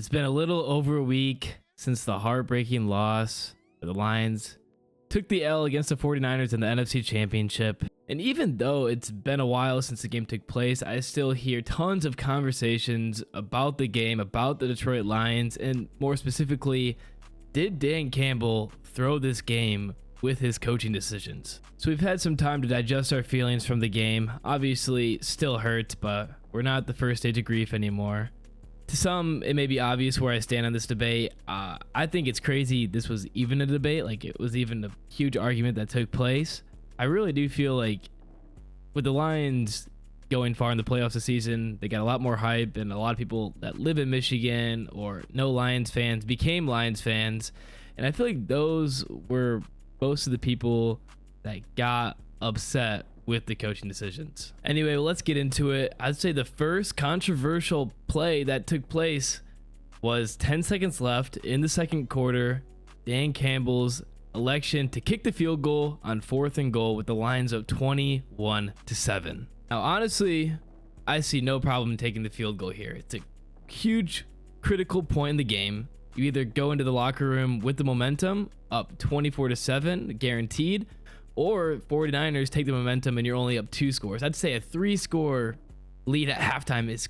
It's been a little over a week since the heartbreaking loss where the Lions took the L against the 49ers in the NFC Championship. And even though it's been a while since the game took place, I still hear tons of conversations about the game, about the Detroit Lions, and more specifically, did Dan Campbell throw this game with his coaching decisions? So we've had some time to digest our feelings from the game. Obviously, still hurts, but we're not at the first stage of grief anymore. To some, it may be obvious where I stand on this debate. I think it's crazy this was even a debate, like it was even a huge argument that took place. I really do feel like with the Lions going far in the playoffs this season, they got a lot more hype, and a lot of people that live in Michigan or know Lions fans became Lions fans. And I feel like those were most of the people that got upset with the coaching decisions. Anyway, let's get into it. I'd say the first controversial play that took place was 10 seconds left in the second quarter. Dan Campbell's election to kick the field goal on 4th and goal with the Lions up 21-7. Now, honestly, I see no problem in taking the field goal here. It's a huge critical point in the game. You either go into the locker room with the momentum up 24-7 guaranteed, or 49ers take the momentum and you're only up 2 scores. I'd say a 3-score lead at halftime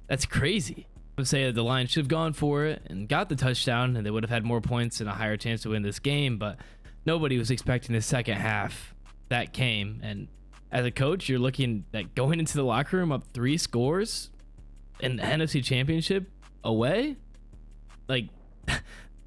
that's crazy. I would say that the Lions should have gone for it and got the touchdown, and they would have had more points and a higher chance to win this game, but nobody was expecting the second half that came. And as a coach, you're looking at going into the locker room up 3 scores in the NFC Championship away. Like,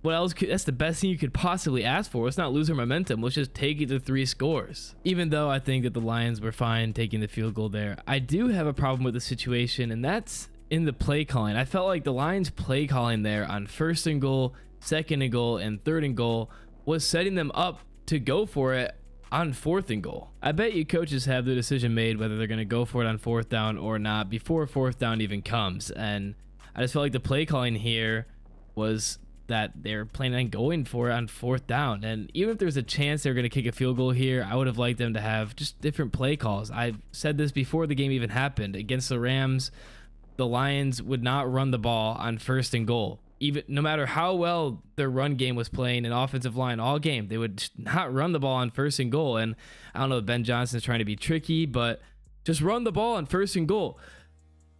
what else that's the best thing you could possibly ask for. Let's not lose our momentum. Let's just take it to 3 scores. Even though I think that the Lions were fine taking the field goal there, I do have a problem with the situation, and that's in the play calling. I felt like the Lions play calling there on 1st and goal, 2nd and goal, and 3rd and goal was setting them up to go for it on 4th and goal. I bet you coaches have the decision made whether they're going to go for it on 4th down or not before 4th down even comes. And I just felt like the play calling here was that they're planning on going for it on 4th down. And even if there's a chance they're going to kick a field goal here, I would have liked them to have just different play calls. I've said this before the game even happened. Against the Rams, the Lions would not run the ball on 1st and goal. Even no matter how well their run game was playing and offensive line all game, they would not run the ball on 1st and goal. And I don't know if Ben Johnson's trying to be tricky, but just run the ball on 1st and goal.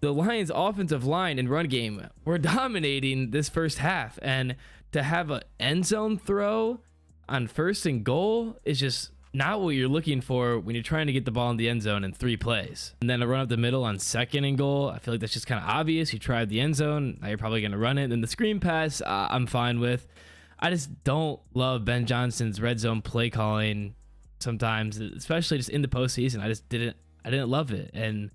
The Lions offensive line and run game were dominating this first half, and to have an end zone throw on 1st and goal is just not what you're looking for when you're trying to get the ball in the end zone in 3 plays. And then a run up the middle on 2nd and goal, I feel like that's just kind of obvious. You tried the end zone, now you're probably going to run it. And then the screen pass, I'm fine with. I just don't love Ben Johnson's red zone play calling sometimes, especially just in the postseason. I didn't love it. And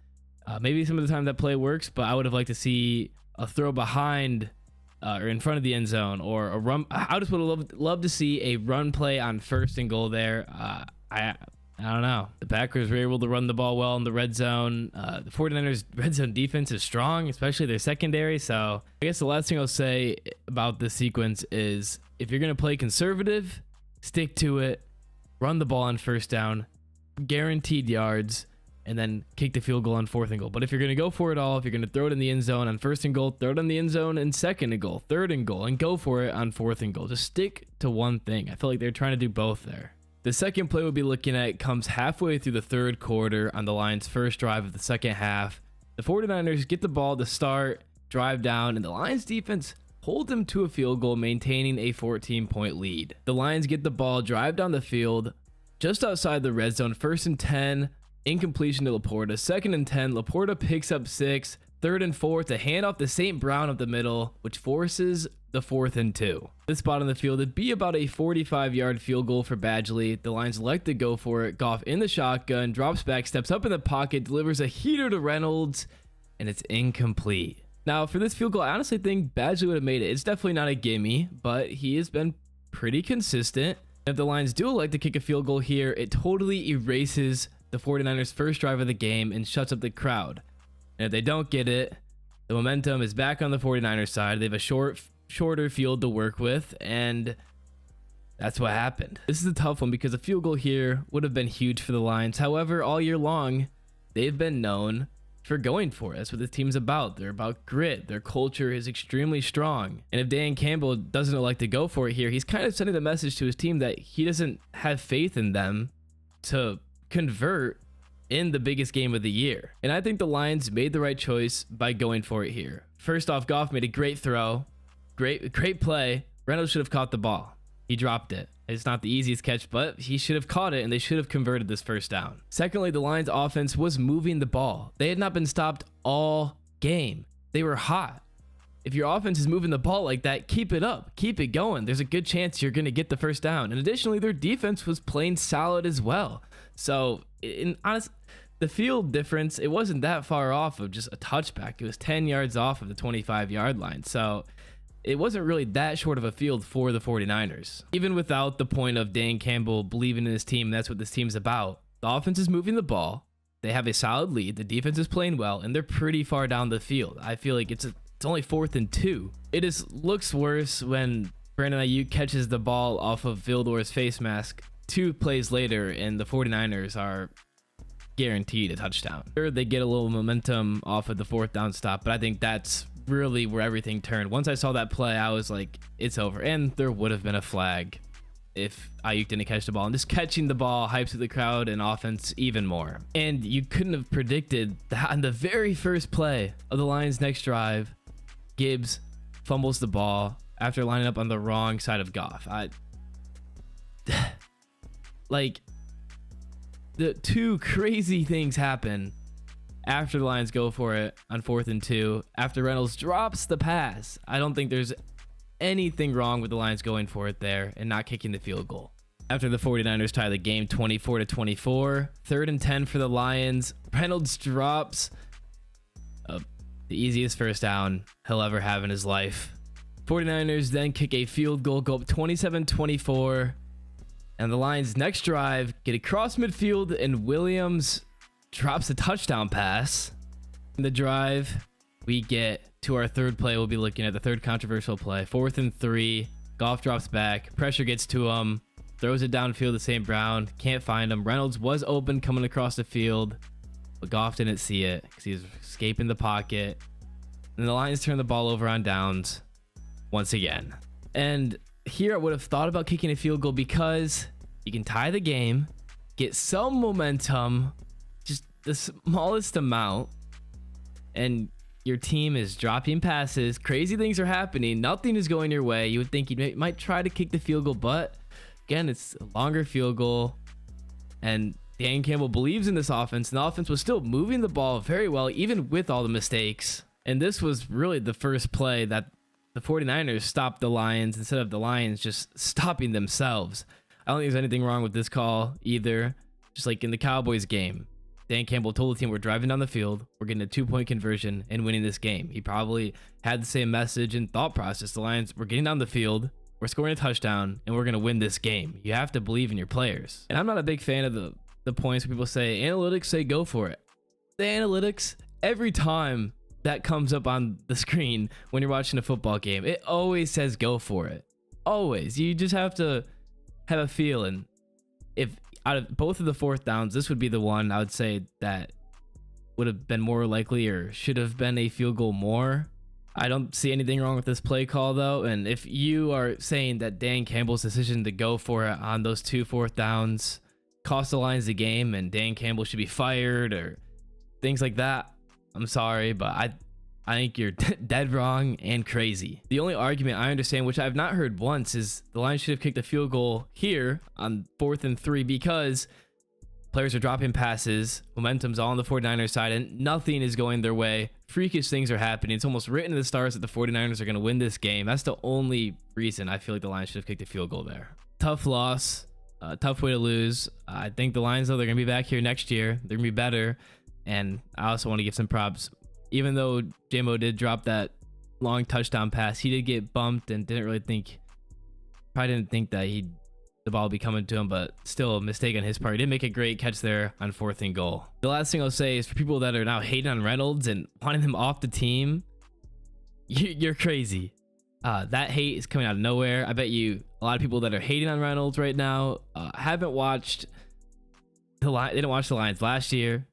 maybe some of the time that play works, but I would have liked to see a throw behind or in front of the end zone, or a run. I just would have loved to see a run play on 1st and goal there. I don't know. The Packers were able to run the ball well in the red zone. The 49ers red zone defense is strong, especially their secondary. So I guess the last thing I'll say about this sequence is if you're going to play conservative, stick to it, run the ball on 1st down, guaranteed yards, and then kick the field goal on 4th and goal. But if you're going to go for it all, if you're going to throw it in the end zone on 1st and goal, throw it in the end zone and 2nd and goal, 3rd and goal, and go for it on 4th and goal. Just stick to one thing. I feel like they're trying to do both there. The second play we'll be looking at comes halfway through the 3rd quarter on the Lions' first drive of the second half. The 49ers get the ball to start, drive down, and the Lions defense hold them to a field goal, maintaining a 14-point lead. The Lions get the ball, drive down the field, just outside the red zone, 1st and 10, incompletion to Laporta. 2nd and 10, Laporta picks up 6. 3rd and 4 to hand off to St. Brown up the middle, which forces the 4th and 2. This spot on the field would be about a 45-yard field goal for Badgley. The Lions elect to go for it. Goff in the shotgun, drops back, steps up in the pocket, delivers a heater to Reynolds, and it's incomplete. Now, for this field goal, I honestly think Badgley would have made it. It's definitely not a gimme, but he has been pretty consistent. If the Lions do elect to kick a field goal here, it totally erases the 49ers' first drive of the game and shuts up the crowd. And if they don't get it, the momentum is back on the 49ers side. They have a shorter field to work with, and that's what happened. This is a tough one because a field goal here would have been huge for the Lions. However, all year long, they've been known for going for it. That's what the team's about. They're about grit. Their culture is extremely strong. And if Dan Campbell doesn't elect to go for it here, he's kind of sending the message to his team that he doesn't have faith in them to convert in the biggest game of the year. And I think the Lions made the right choice by going for it here. First off, Goff made a great throw. Great play. Reynolds should have caught the ball. He dropped it. It's not the easiest catch, but he should have caught it and they should have converted this first down. Secondly, the Lions offense was moving the ball. They had not been stopped all game. They were hot. If your offense is moving the ball like that, keep it up. Keep it going. There's a good chance you're going to get the first down. And additionally, their defense was playing solid as well. So, in honest, the field difference, it wasn't that far off of just a touchback. It was 10 yards off of the 25-yard line. So, it wasn't really that short of a field for the 49ers. Even without the point of Dan Campbell believing in his team, that's what this team's about. The offense is moving the ball. They have a solid lead. The defense is playing well, and they're pretty far down the field. I feel like it's only 4th and 2. It just looks worse when Brandon Ayuk catches the ball off of Vildor's face mask 2 plays later, and the 49ers are guaranteed a touchdown. Sure, they get a little momentum off of the 4th down stop, but I think that's really where everything turned. Once I saw that play, I was like, it's over. And there would have been a flag if Ayuk didn't catch the ball. And just catching the ball hypes the crowd and offense even more. And you couldn't have predicted that on the very first play of the Lions' next drive, Gibbs fumbles the ball after lining up on the wrong side of Goff. Like, the 2 crazy things happen after the Lions go for it on 4th and 2, after Reynolds drops the pass. I don't think there's anything wrong with the Lions going for it there and not kicking the field goal. After the 49ers tie the game 24-24, 3rd and 10 for the Lions, Reynolds drops the easiest first down he'll ever have in his life. 49ers then kick a field goal, go up 27-24, and the Lions' next drive get across midfield, and Williams drops a touchdown pass. In the drive, we get to our 3rd play. We'll be looking at the 3rd controversial play. 4th and 3. Goff drops back. Pressure gets to him. Throws it downfield to St. Brown. Can't find him. Reynolds was open coming across the field, but Goff didn't see it because he was escaping the pocket. And the Lions turn the ball over on downs once again. And here I would have thought about kicking a field goal because you can tie the game, get some momentum, the smallest amount, and your team is dropping passes. Crazy things are happening. Nothing is going your way. You would think you might try to kick the field goal, but again, it's a longer field goal. And Dan Campbell believes in this offense, and the offense was still moving the ball very well, even with all the mistakes. And this was really the first play that the 49ers stopped the Lions instead of the Lions just stopping themselves. I don't think there's anything wrong with this call either. Just like in the Cowboys game, Dan Campbell told the team, we're driving down the field, we're getting a 2-point conversion and winning this game. He probably had the same message and thought process. The Lions, we're getting down the field, we're scoring a touchdown, and we're going to win this game. You have to believe in your players. And I'm not a big fan of the points where people say, analytics say go for it. The analytics, every time that comes up on the screen when you're watching a football game, it always says go for it. Always. You just have to have a feeling. If out of both of the 4th downs, this would be the one I would say that would have been more likely or should have been a field goal more. I don't see anything wrong with this play call though. And if you are saying that Dan Campbell's decision to go for it on those 2 4th downs cost the Lions the game and Dan Campbell should be fired or things like that, I'm sorry, but I think you're dead wrong and crazy. The only argument I understand, which I've not heard once, is the Lions should have kicked a field goal here on 4th and 3 because players are dropping passes, momentum's all on the 49ers side, and nothing is going their way. Freakish things are happening. It's almost written in the stars that the 49ers are going to win this game. That's the only reason I feel like the Lions should have kicked a field goal there. Tough loss, tough way to lose. I think the Lions, though, they're going to be back here next year. They're going to be better, and I also want to give some props. Even though J-Mo did drop that long touchdown pass, he did get bumped and probably didn't think that the ball would be coming to him, but still a mistake on his part. He did make a great catch there on 4th and goal. The last thing I'll say is for people that are now hating on Reynolds and wanting him off the team, you're crazy. That hate is coming out of nowhere. I bet you a lot of people that are hating on Reynolds right now haven't watched they didn't watch the Lions last year.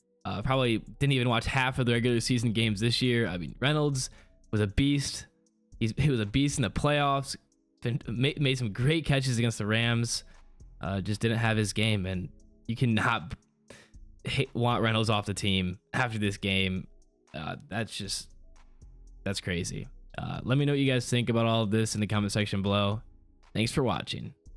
Probably didn't even watch half of the regular season games this year. I mean, Reynolds was a beast. He was a beast in the playoffs. Made some great catches against the Rams. Just didn't have his game, and you cannot want Reynolds off the team after this game. That's crazy. Let me know what you guys think about all of this in the comment section below. Thanks for watching.